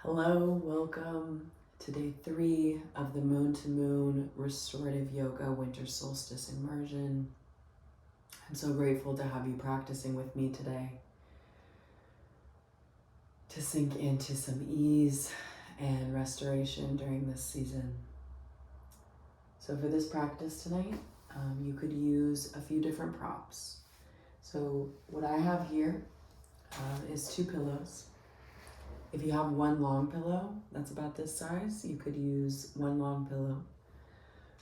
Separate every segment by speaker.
Speaker 1: Hello, welcome to day 3 of the Moon to Moon Restorative Yoga Winter Solstice Immersion. I'm so grateful to have you practicing with me today to sink into some ease and restoration during this season. So for this practice tonight, you could use a few different props. So what I have here is 2 pillows. If you have one long pillow that's about this size, you could use one long pillow.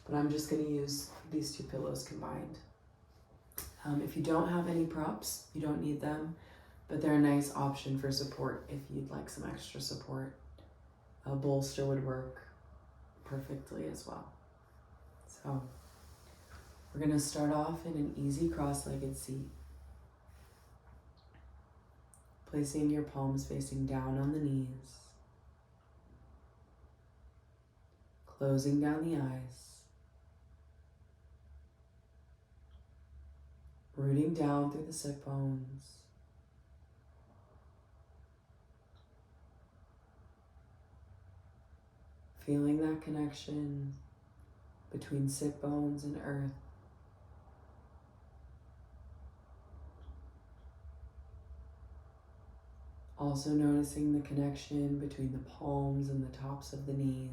Speaker 1: But I'm just going to use these 2 pillows combined. If you don't have any props, you don't need them, but they're a nice option for support if you'd like some extra support. A bolster would work perfectly as well. So we're going to start off in an easy cross-legged seat. Placing your palms facing down on the knees. Closing down the eyes. Rooting down through the sit bones. Feeling that connection between sit bones and earth. Also noticing the connection between the palms and the tops of the knees.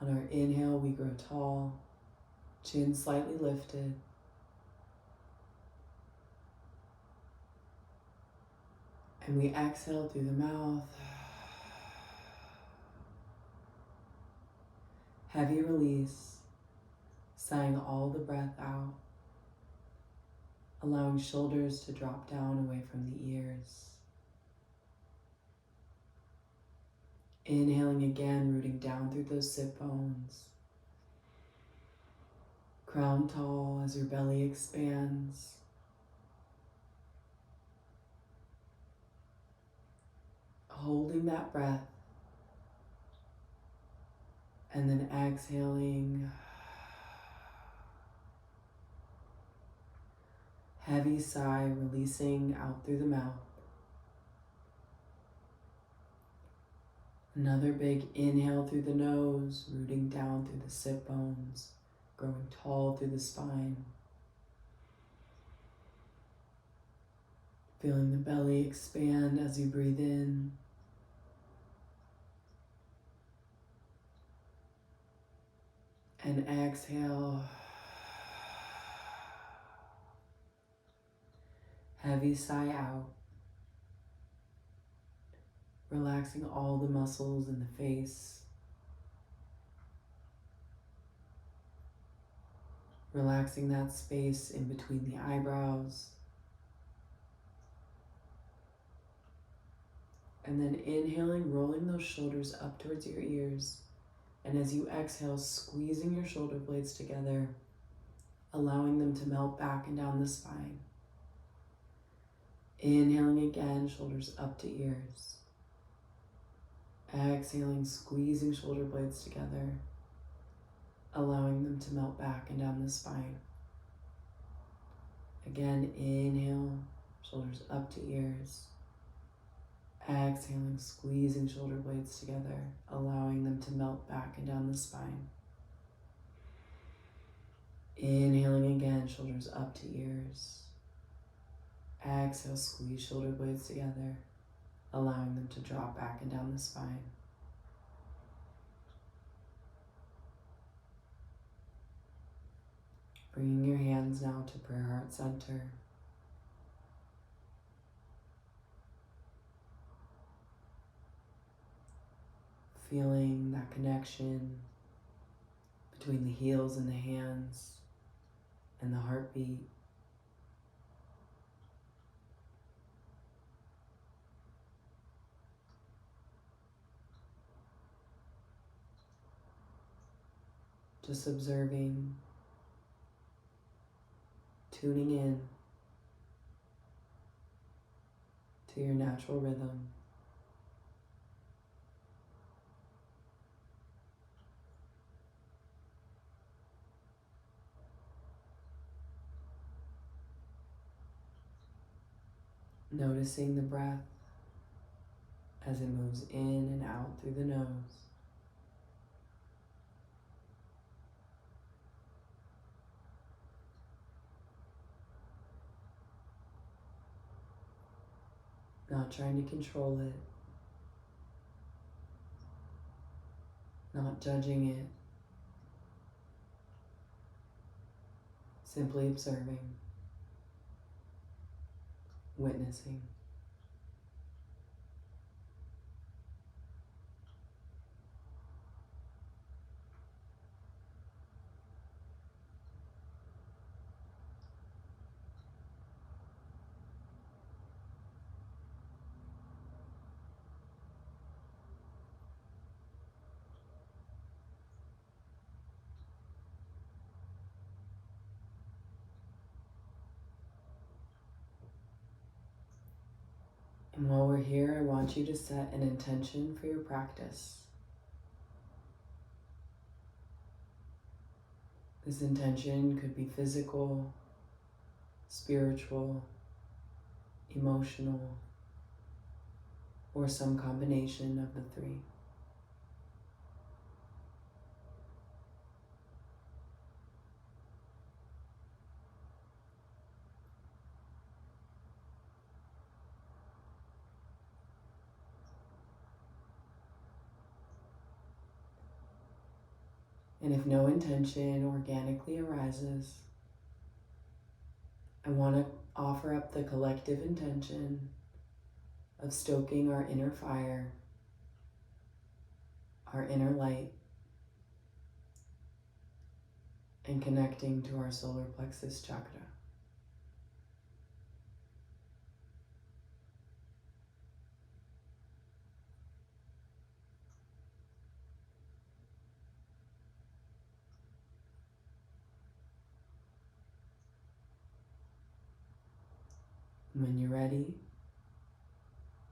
Speaker 1: On our inhale, we grow tall, chin slightly lifted. And we exhale through the mouth. Heavy release, sighing all the breath out. Allowing shoulders to drop down away from the ears. Inhaling again, rooting down through those sit bones. Crown tall as your belly expands. Holding that breath. And then exhaling. Heavy sigh, releasing out through the mouth. Another big inhale through the nose, rooting down through the sit bones, growing tall through the spine. Feeling the belly expand as you breathe in. And exhale. Heavy sigh out. Relaxing all the muscles in the face. Relaxing that space in between the eyebrows. And then inhaling, rolling those shoulders up towards your ears. And as you exhale, squeezing your shoulder blades together, allowing them to melt back and down the spine. Inhaling again, shoulders up to ears. Exhaling, squeezing shoulder blades together, allowing them to melt back and down the spine. Again, inhale, shoulders up to ears. Exhaling, squeezing shoulder blades together, allowing them to melt back and down the spine. Inhaling again, shoulders up to ears. Exhale, squeeze shoulder blades together, allowing them to drop back and down the spine. Bringing your hands now to prayer heart center. Feeling that connection between the heels and the hands and the heartbeat. Just observing, tuning in to your natural rhythm. Noticing the breath as it moves in and out through the nose. Not trying to control it, not judging it, simply observing, witnessing. And while we're here, I want you to set an intention for your practice. This intention could be physical, spiritual, emotional, or some combination of the three. And if no intention organically arises, I want to offer up the collective intention of stoking our inner fire, our inner light, and connecting to our solar plexus chakra. When you're ready,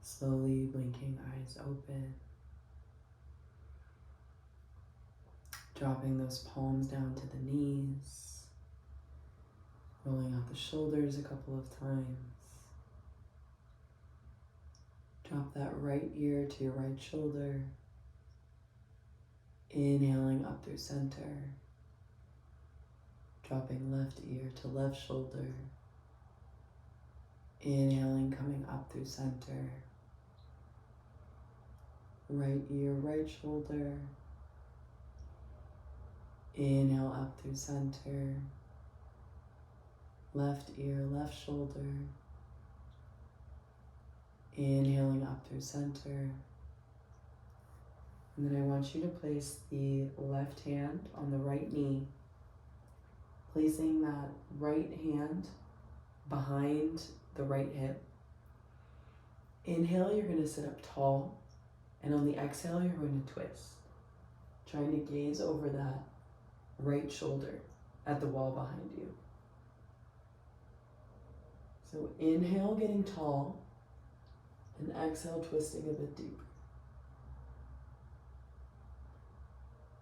Speaker 1: slowly blinking eyes open, dropping those palms down to the knees, rolling out the shoulders a couple of times. Drop that right ear to your right shoulder, inhaling up through center, dropping left ear to left shoulder, inhaling, coming up through center, right ear, right shoulder, inhale up through center, left ear, left shoulder, inhaling up through center. And then I want you to place the left hand on the right knee, placing that right hand behind the right hip. Inhale, you're going to sit up tall, and on the exhale, you're going to twist, trying to gaze over that right shoulder at the wall behind you. So inhale, getting tall, and exhale, twisting a bit deeper.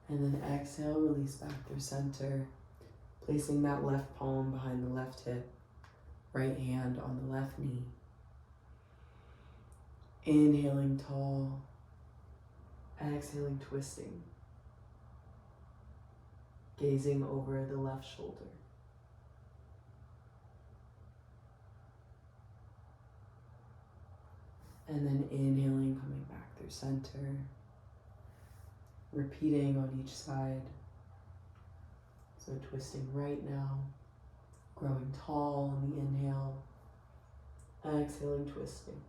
Speaker 1: And then exhale, release back through center, placing that left palm behind the left hip, right hand on the left knee. Inhaling tall, exhaling, twisting, gazing over the left shoulder. And then inhaling, coming back through center, repeating on each side. So twisting right now, growing tall on the inhale, exhaling, twisting.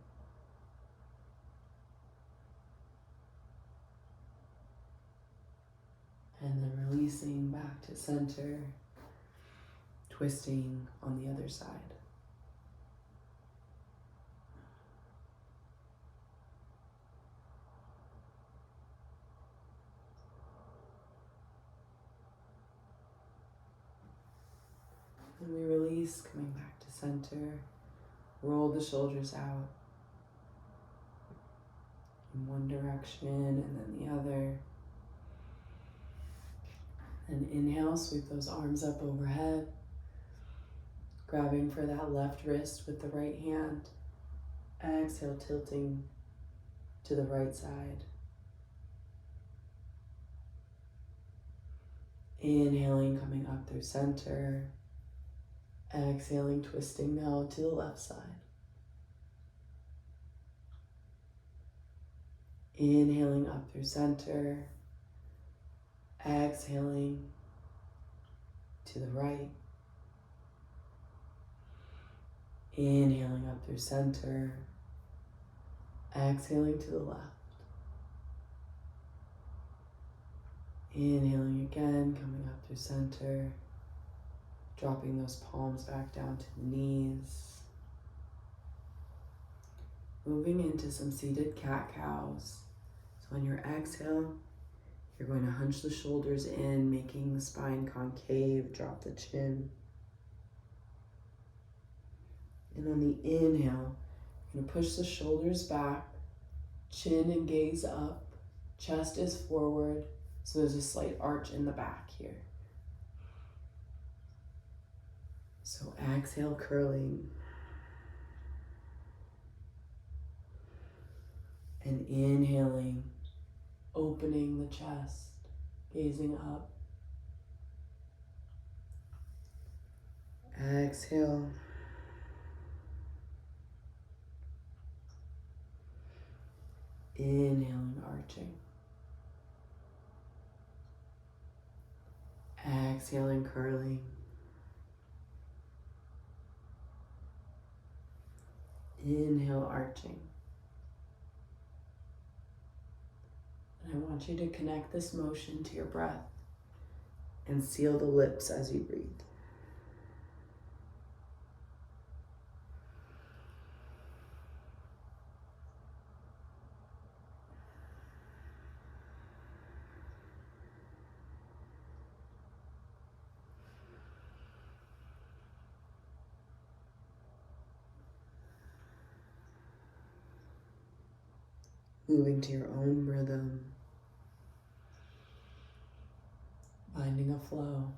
Speaker 1: And then releasing back to center, twisting on the other side. And we release, coming back to center, roll the shoulders out in one direction and then the other. And inhale, sweep those arms up overhead, grabbing for that left wrist with the right hand. Exhale, tilting to the right side. Inhaling, coming up through center. Exhaling, twisting now to the left side. Inhaling up through center. Exhaling to the right. Inhaling up through center. Exhaling to the left. Inhaling again, coming up through center. Dropping those palms back down to the knees. Moving into some seated cat-cows. So on your exhale, you're going to hunch the shoulders in, making the spine concave, drop the chin. And on the inhale, you're going to push the shoulders back, chin and gaze up, chest is forward, so there's a slight arch in the back here. So exhale, curling. And inhaling, opening the chest, gazing up. Exhale. Inhaling, arching. Exhaling, curling. Inhale, arching. And I want you to connect this motion to your breath and seal the lips as you breathe. Moving to your own rhythm, finding a flow.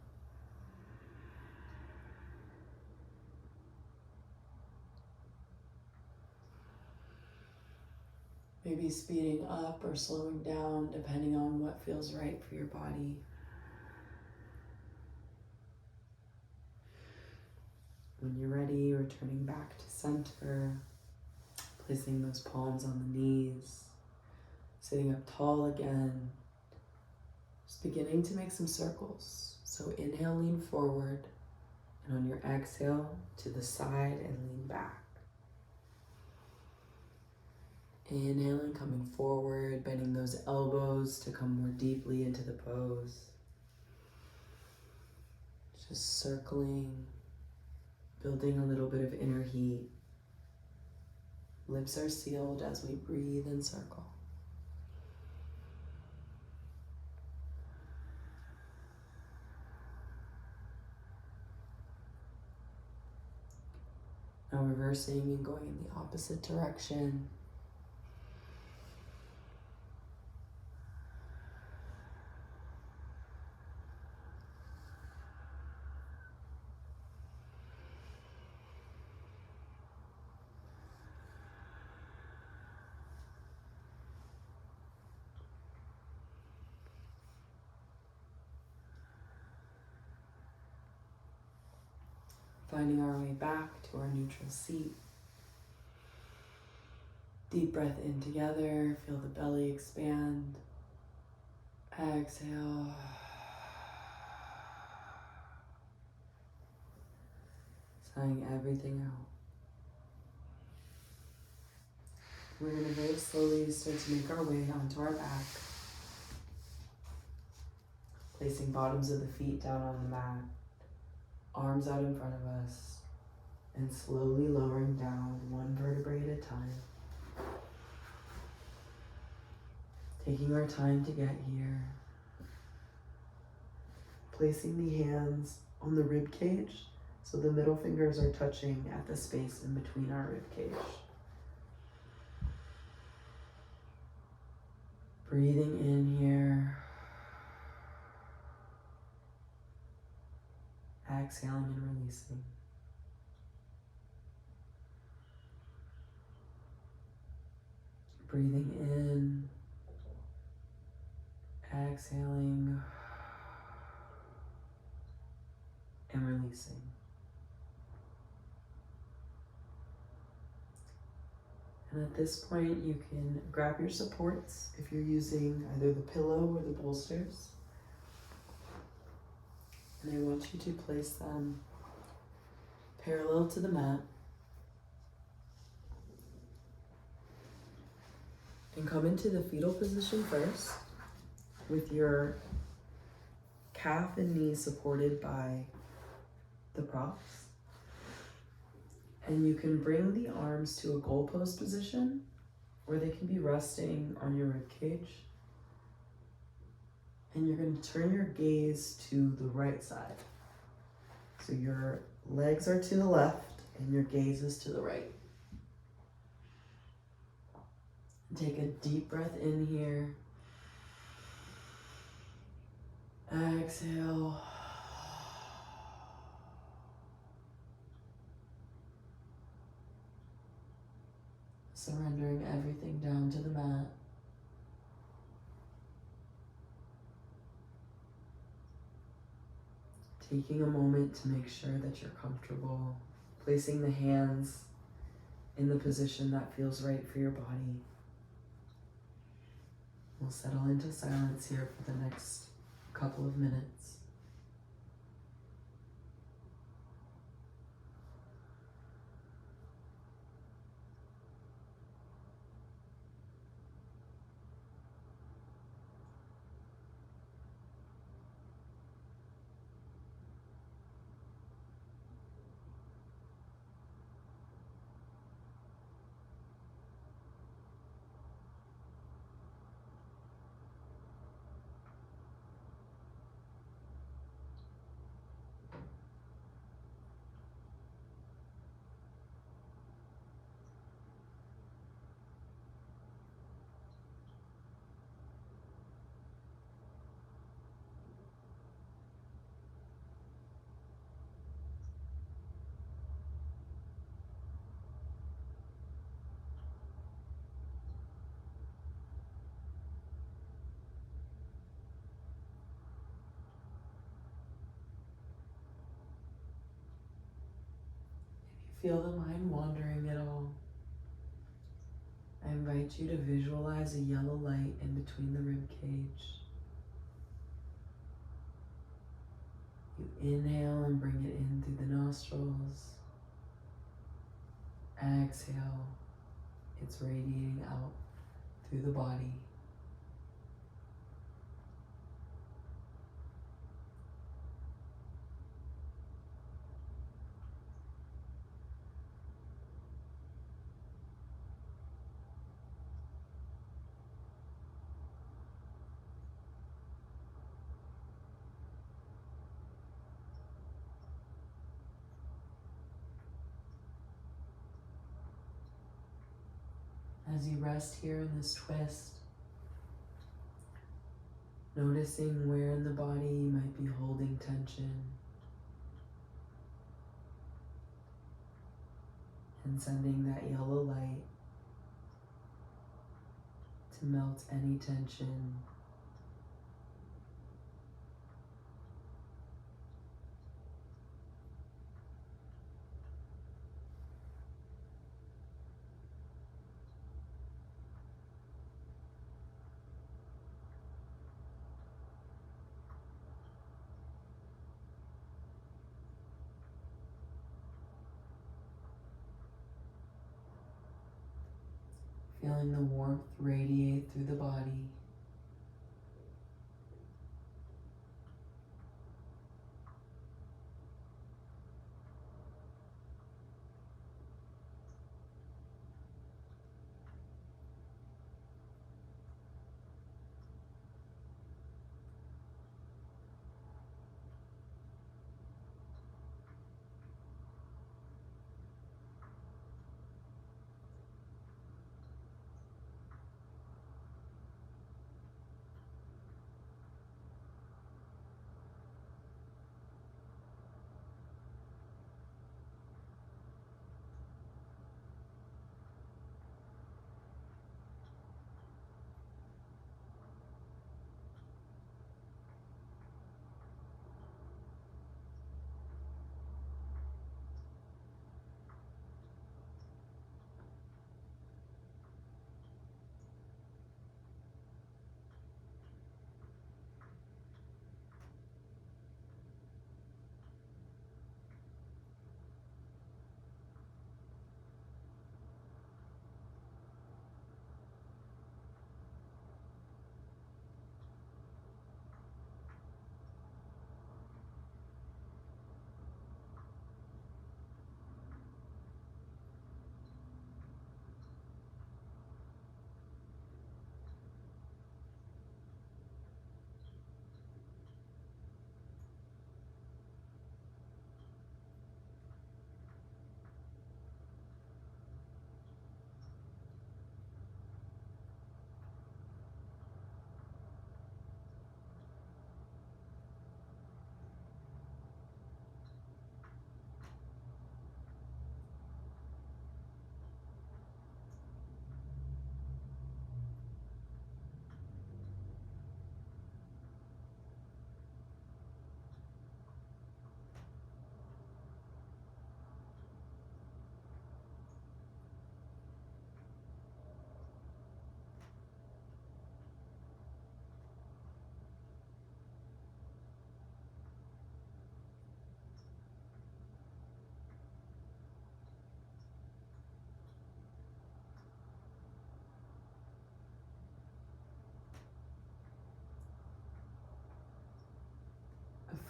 Speaker 1: Maybe speeding up or slowing down depending on what feels right for your body. When you're ready, returning back to center, placing those palms on the knees, sitting up tall again, just beginning to make some circles. So inhale, lean forward, and on your exhale, to the side and lean back. Inhaling, coming forward, bending those elbows to come more deeply into the pose. Just circling, building a little bit of inner heat. Lips are sealed as we breathe and circle. Now reversing and going in the opposite direction. Finding our way back to our neutral seat. Deep breath in together, feel the belly expand. Exhale. Sighing everything out. We're going to very slowly start to make our way onto our back. Placing bottoms of the feet down on the mat. Arms out in front of us. And slowly lowering down one vertebrae at a time. Taking our time to get here. Placing the hands on the rib cage so the middle fingers are touching at the space in between our rib cage. Breathing in here. Exhaling and releasing. Breathing in, exhaling, and releasing. And at this point, you can grab your supports if you're using either the pillow or the bolsters. And I want you to place them parallel to the mat. And come into the fetal position first, with your calf and knee supported by the props. And you can bring the arms to a goalpost position where they can be resting on your rib cage. And you're going to turn your gaze to the right side. So your legs are to the left and your gaze is to the right. Take a deep breath in here. Exhale. Surrendering everything down to the mat. Taking a moment to make sure that you're comfortable. Placing the hands in the position that feels right for your body. We'll settle into silence here for the next couple of minutes. Feel the mind wandering at all. I invite you to visualize a yellow light in between the rib cage. You inhale and bring it in through the nostrils. Exhale, it's radiating out through the body. As you rest here in this twist, noticing where in the body you might be holding tension, and sending that yellow light to melt any tension. Feeling the warmth radiate through the body.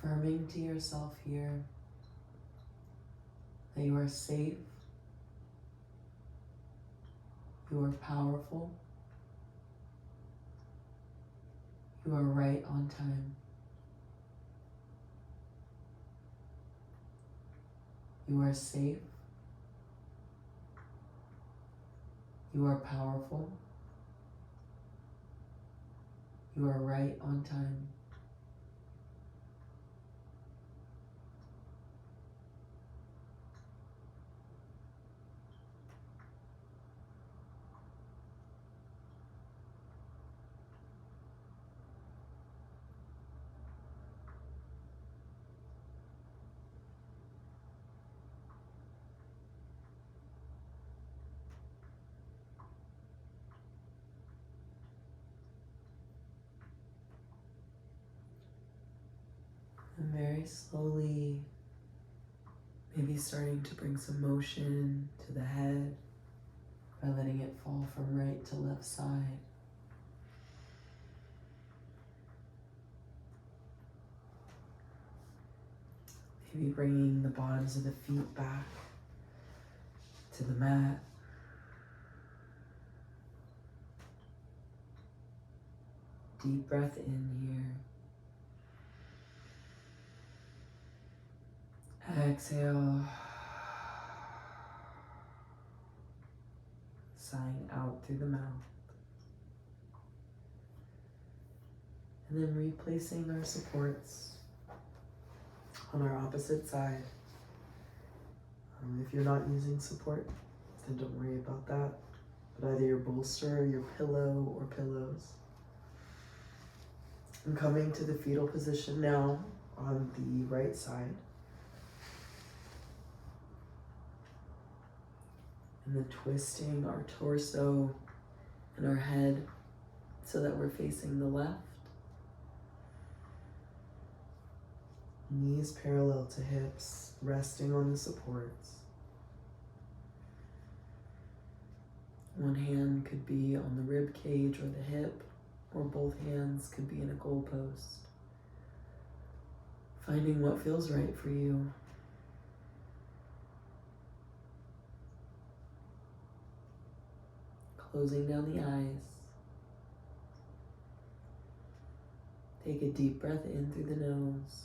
Speaker 1: Affirming to yourself here that you are safe, you are powerful, you are right on time. You are safe, you are powerful, you are right on time. And very slowly, maybe starting to bring some motion to the head by letting it fall from right to left side. Maybe bringing the bottoms of the feet back to the mat. Deep breath in here. Exhale. Sighing out through the mouth. And then replacing our supports on our opposite side. If you're not using support, then don't worry about that. But either your bolster, your pillow, or pillows. I'm coming to the fetal position now on the right side. And then twisting our torso and our head so that we're facing the left. Knees parallel to hips, resting on the supports. One hand could be on the rib cage or the hip, or both hands could be in a goalpost. Finding what feels right for you. Closing down the eyes. Take a deep breath in through the nose.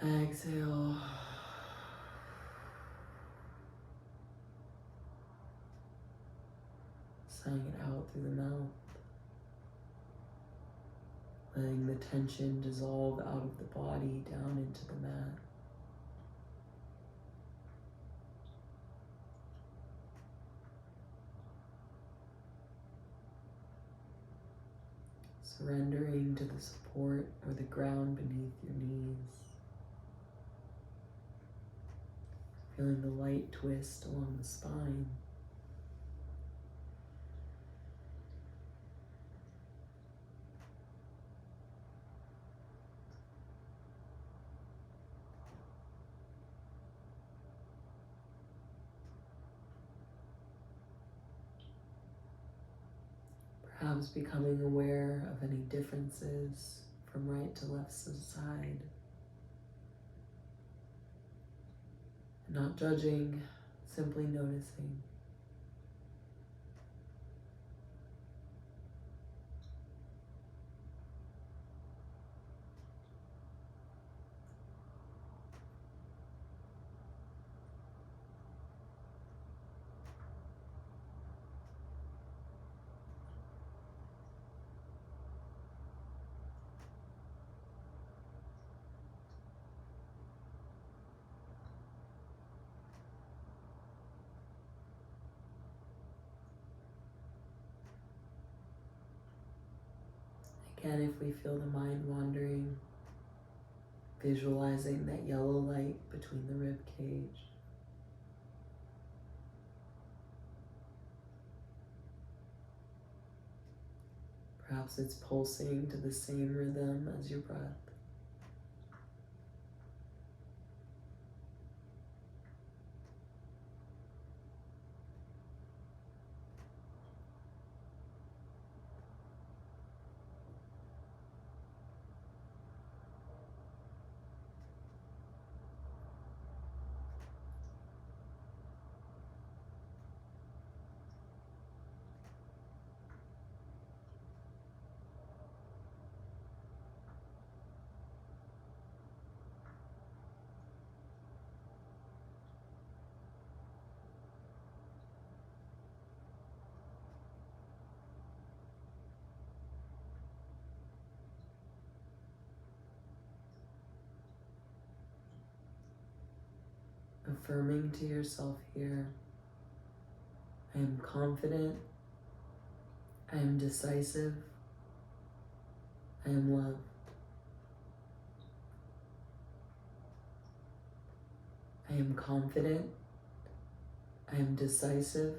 Speaker 1: Exhale. Sighing it out through the mouth. Letting the tension dissolve out of the body down into the mat. Surrendering to the support or the ground beneath your knees. Feeling the light twist along the spine. Perhaps becoming aware of any differences from right to left side. Not judging, simply noticing. Again, if we feel the mind wandering, visualizing that yellow light between the rib cage. Perhaps it's pulsing to the same rhythm as your breath. affirming to yourself here, I am confident, I am decisive, I am loved. I am confident, I am decisive,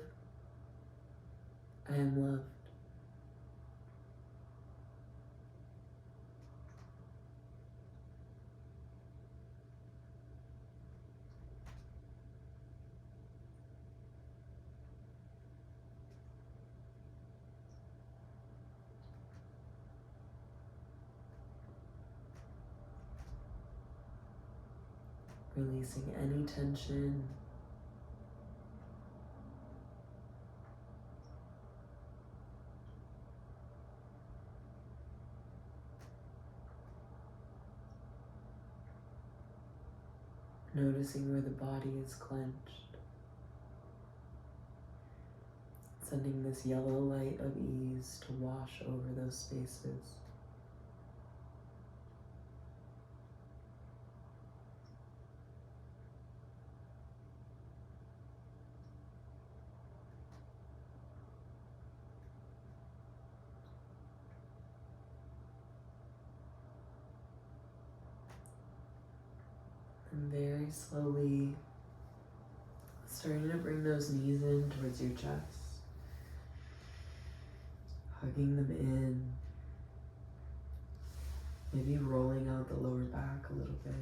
Speaker 1: I am loved. Releasing any tension. Noticing where the body is clenched. Sending this yellow light of ease to wash over those spaces. And very slowly starting to bring those knees in towards your chest. Hugging them in. Maybe rolling out the lower back a little bit.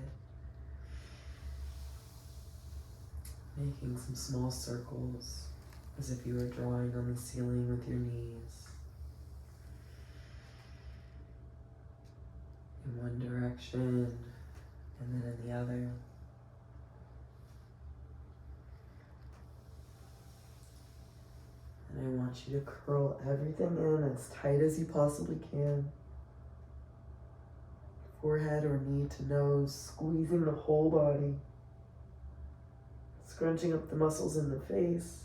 Speaker 1: Making some small circles as if you were drawing on the ceiling with your knees. In one direction and then in the other. And I want you to curl everything in as tight as you possibly can. Forehead or knee to nose, squeezing the whole body. Scrunching up the muscles in the face.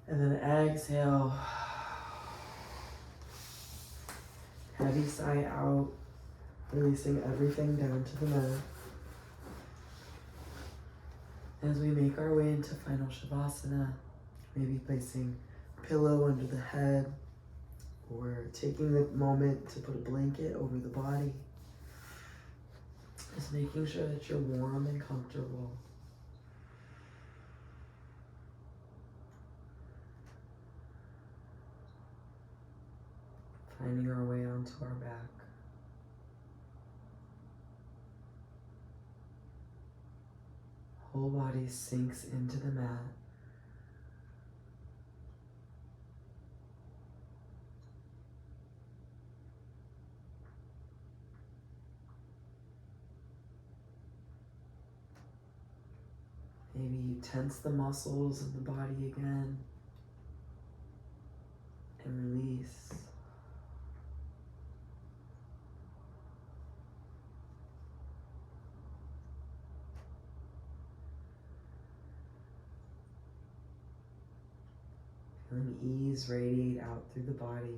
Speaker 1: And then exhale. Heavy sigh out, releasing everything down to the mat. As we make our way into final shavasana, maybe placing a pillow under the head or taking the moment to put a blanket over the body. Just making sure that you're warm and comfortable. Finding our way onto our back. Whole body sinks into the mat. Maybe you tense the muscles of the body again and release. Feeling ease radiate out through the body.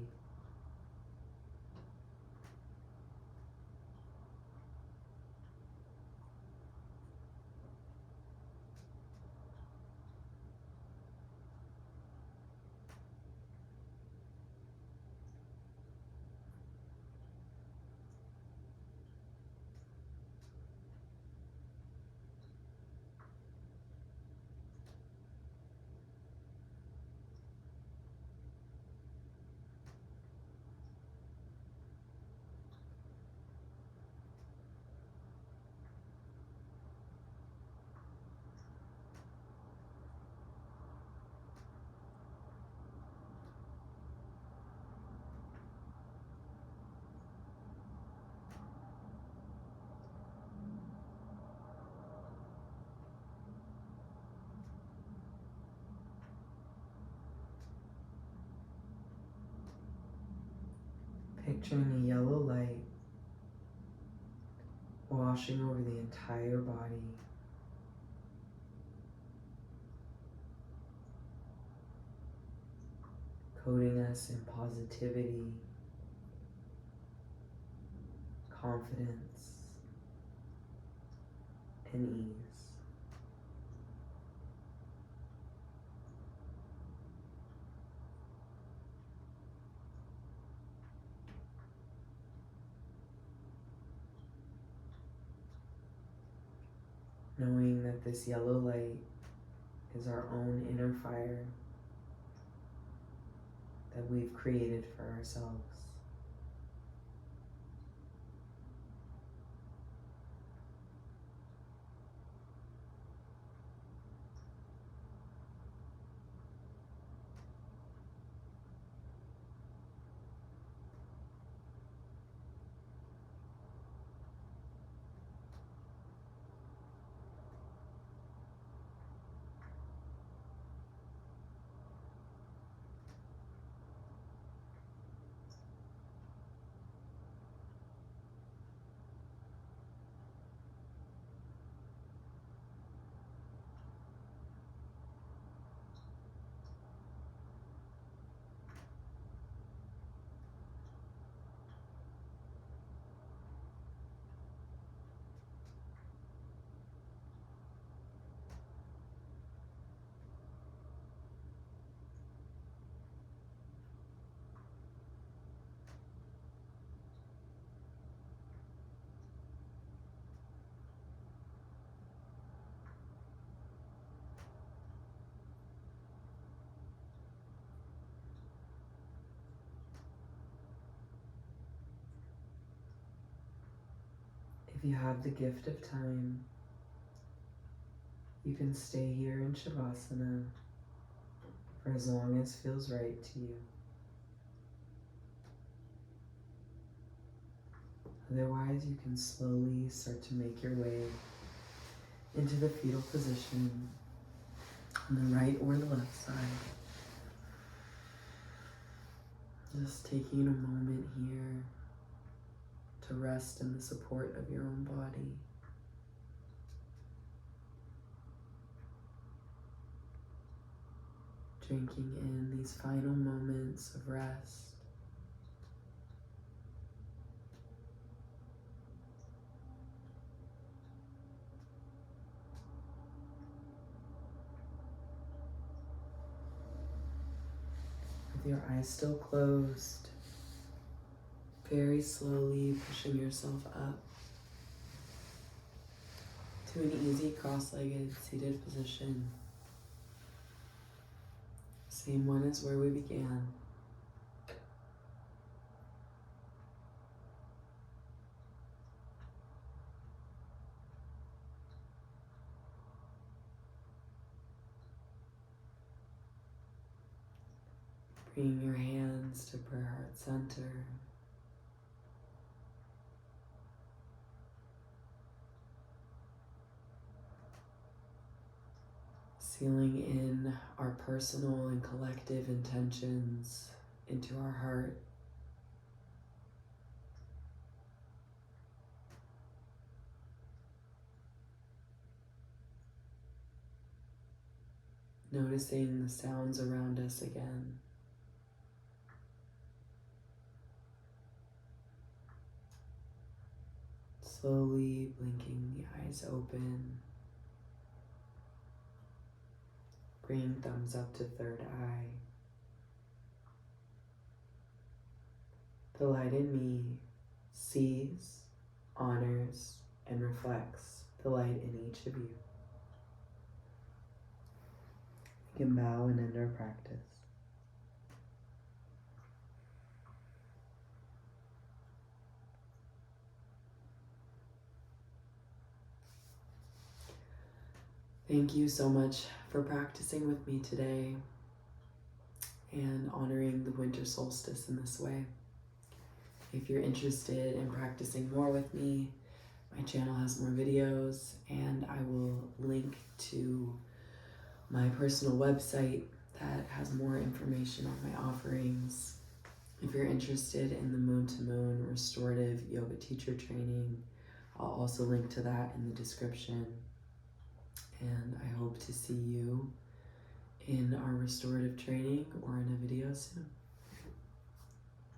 Speaker 1: Picturing a yellow light washing over the entire body. Coating us in positivity, confidence, and ease. Knowing that this yellow light is our own inner fire that we've created for ourselves. If you have the gift of time, you can stay here in shavasana for as long as feels right to you. Otherwise, you can slowly start to make your way into the fetal position on the right or the left side. Just taking a moment here to rest in the support of your own body. Drinking in these final moments of rest. With your eyes still closed, very slowly pushing yourself up to an easy cross-legged seated position. Same one as where we began. Bringing your hands to prayer heart center. Sealing in our personal and collective intentions into our heart. Noticing the sounds around us again. Slowly blinking the eyes open. Bringing thumbs up to third eye. The light in me sees, honors, and reflects the light in each of you. We can bow and end our practice. Thank you so much for practicing with me today and honoring the winter solstice in this way. If you're interested in practicing more with me, my channel has more videos, and I will link to my personal website that has more information on my offerings. If you're interested in the Moon to Moon Restorative Yoga Teacher Training, I'll also link to that in the description. And I hope to see you in our restorative training or in a video soon.